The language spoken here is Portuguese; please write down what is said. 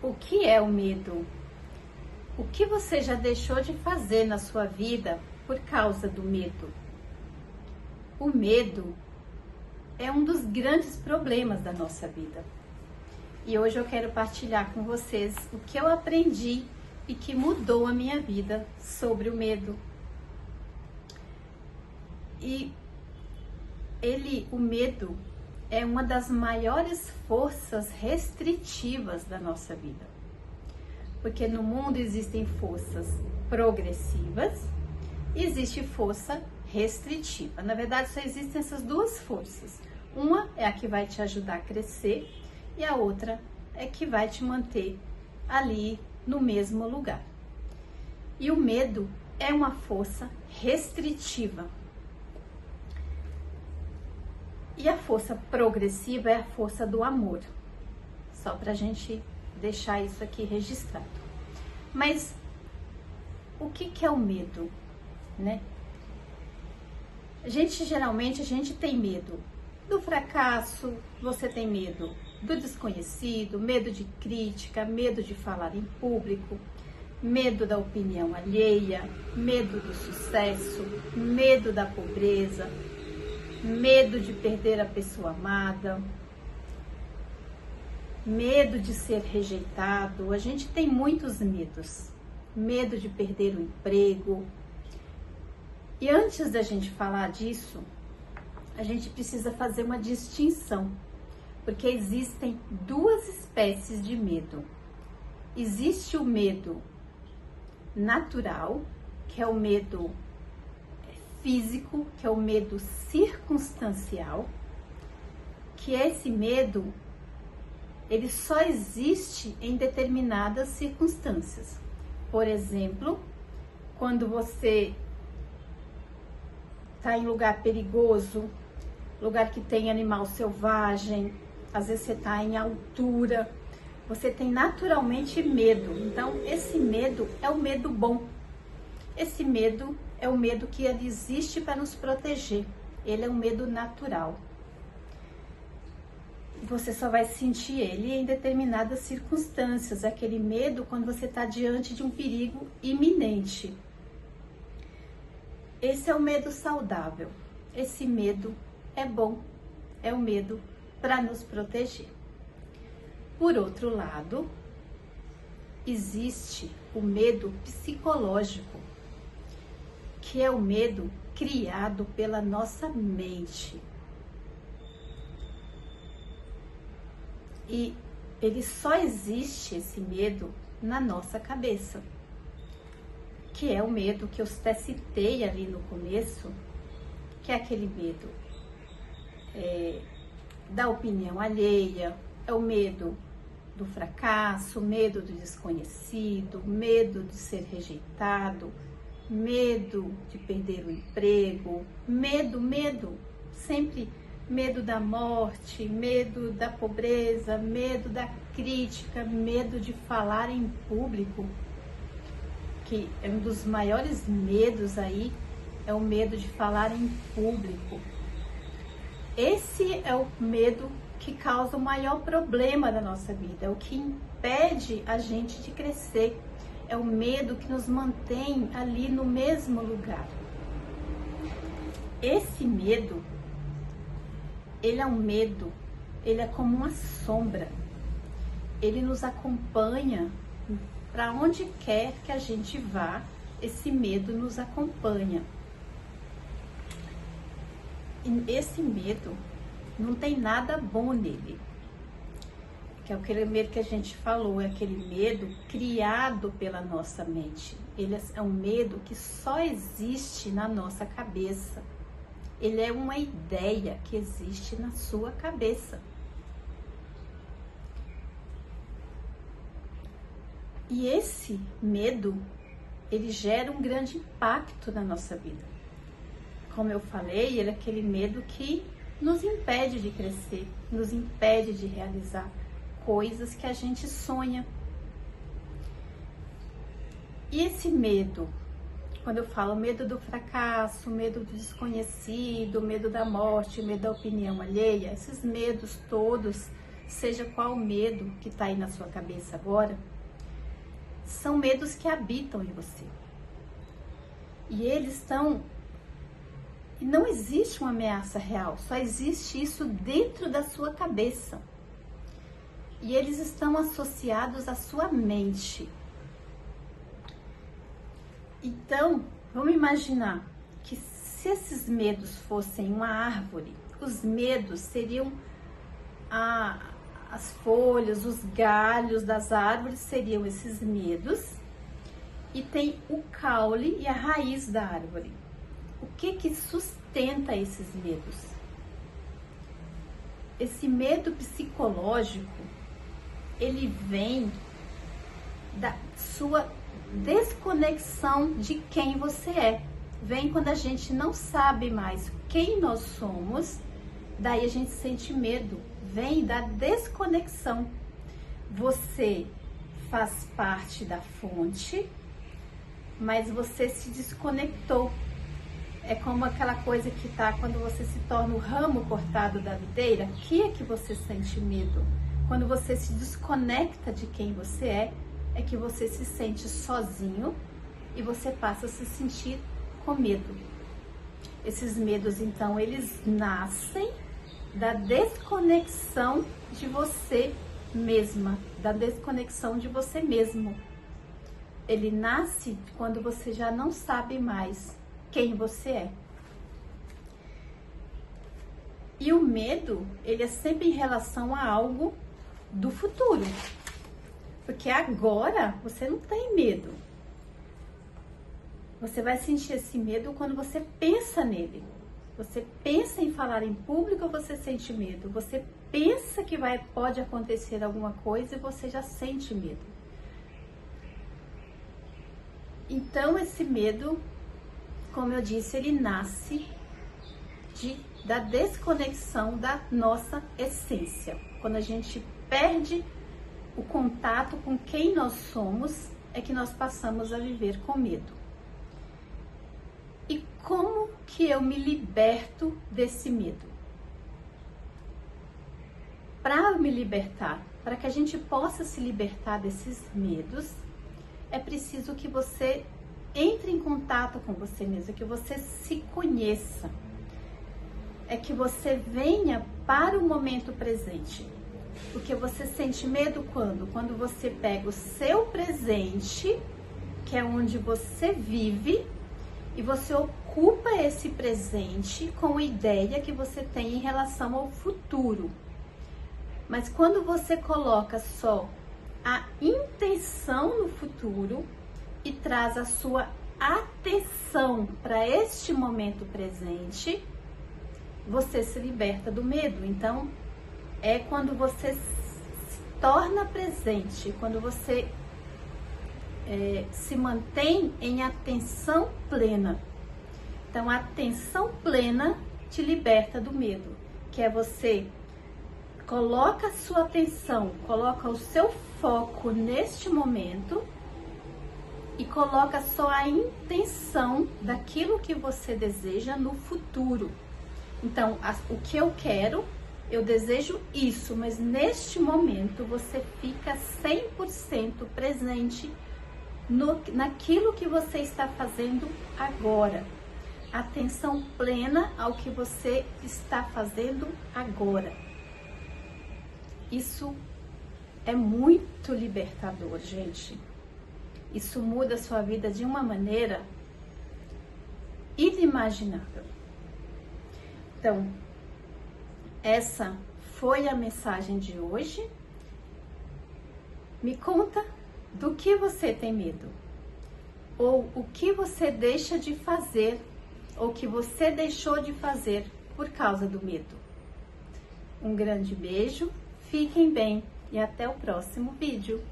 O que é o medo? O que você já deixou de fazer na sua vida por causa do medo? O medo é um dos grandes problemas da nossa vida. E hoje eu quero partilhar com vocês o que eu aprendi e que mudou a minha vida sobre o medo. O medo é uma das maiores forças restritivas da nossa vida. Porque no mundo existem forças progressivas e existe força restritiva. Na verdade, só existem essas duas forças. Uma é a que vai te ajudar a crescer e a outra é que vai te manter ali no mesmo lugar. E o medo é uma força restritiva. E a força progressiva é a força do amor. Só para a gente deixar isso aqui registrado. Mas o que é o medo, né? Geralmente a gente tem medo do fracasso, você tem medo do desconhecido, medo de crítica, medo de falar em público, medo da opinião alheia, medo do sucesso, medo da pobreza, medo de perder a pessoa amada, medo de ser rejeitado. A gente tem muitos medos. Medo de perder o emprego. E antes da gente falar disso, a gente precisa fazer uma distinção, porque existem duas espécies de medo. Existe o medo natural, que é o medo físico, que é o medo circunstancial, que esse medo ele só existe em determinadas circunstâncias. Por exemplo, quando você está em lugar perigoso, lugar que tem animal selvagem, às vezes você está em altura, você tem naturalmente medo. Então, esse medo é o medo bom. Esse medo é o medo que ele existe para nos proteger. Ele é um medo natural. Você só vai sentir ele em determinadas circunstâncias. Aquele medo quando você está diante de um perigo iminente. Esse é o medo saudável. Esse medo é bom. É o medo para nos proteger. Por outro lado, existe o medo psicológico, que é o medo criado pela nossa mente. E ele só existe, esse medo, na nossa cabeça, que é o medo que eu até citei ali no começo, que é aquele medo da opinião alheia, é o medo do fracasso, medo do desconhecido, medo de ser rejeitado, medo de perder o emprego, medo, sempre medo da morte, medo da pobreza, medo da crítica, medo de falar em público, que é um dos maiores medos aí, é o medo de falar em público. Esse é o medo que causa o maior problema da nossa vida, é o que impede a gente de crescer, é o medo que nos mantém ali no mesmo lugar. Esse medo, ele é um medo, ele é como uma sombra, ele nos acompanha para onde quer que a gente vá, esse medo nos acompanha. E esse medo não tem nada bom nele, que é aquele medo que a gente falou, é aquele medo criado pela nossa mente. Ele é um medo que só existe na nossa cabeça. Ele é uma ideia que existe na sua cabeça. E esse medo, ele gera um grande impacto na nossa vida. Como eu falei, ele é aquele medo que nos impede de crescer, nos impede de realizar coisas que a gente sonha. E esse medo, quando eu falo medo do fracasso, medo do desconhecido, medo da morte, medo da opinião alheia, esses medos todos seja qual o medo que está aí na sua cabeça agora, são medos que habitam em você. E eles estão... Não existe uma ameaça real, só existe isso dentro da sua cabeça. E eles estão associados à sua mente. Então, vamos imaginar que se esses medos fossem uma árvore, os medos seriam as folhas, os galhos das árvores seriam esses medos, e tem o caule e a raiz da árvore. O que sustenta esses medos? Esse medo psicológico, ele vem da sua desconexão de quem você é. Vem quando a gente não sabe mais quem nós somos, daí a gente sente medo. Vem da desconexão. Você faz parte da fonte, mas você se desconectou. É como aquela coisa que tá quando você se torna o ramo cortado da videira. Que é que você sente medo? Quando você se desconecta de quem você é que você se sente sozinho e você passa a se sentir com medo. Esses medos, então, eles nascem da desconexão de você mesma, da desconexão de você mesmo. Ele nasce quando você já não sabe mais quem você é. E o medo, ele é sempre em relação a algo do futuro. Porque agora você não tem medo. Você vai sentir esse medo quando você pensa nele. Você pensa em falar em público, você sente medo. Você pensa que pode acontecer alguma coisa e você já sente medo. Então esse medo, como eu disse, ele nasce da desconexão da nossa essência. Quando a gente perde o contato com quem nós somos, é que nós passamos a viver com medo. E como que eu me liberto desse medo? Para me libertar, para que a gente possa se libertar desses medos, é preciso que você entre em contato com você mesmo, que você se conheça. É que você venha para o momento presente. Porque você sente medo quando? Quando você pega o seu presente, que é onde você vive, e você ocupa esse presente com a ideia que você tem em relação ao futuro. Mas quando você coloca só a intenção no futuro e traz a sua atenção para este momento presente, você se liberta do medo. Então, é quando você se torna presente, quando você se mantém em atenção plena. Então, a atenção plena te liberta do medo, que é você coloca a sua atenção, coloca o seu foco neste momento e coloca só a intenção daquilo que você deseja no futuro. Então, o que eu quero, eu desejo isso, mas neste momento você fica 100% presente naquilo que você está fazendo agora. Atenção plena ao que você está fazendo agora. Isso é muito libertador, gente. Isso muda a sua vida de uma maneira inimaginável. Então, essa foi a mensagem de hoje. Me conta do que você tem medo, ou o que você deixa de fazer, ou que você deixou de fazer por causa do medo. Um grande beijo, fiquem bem e até o próximo vídeo.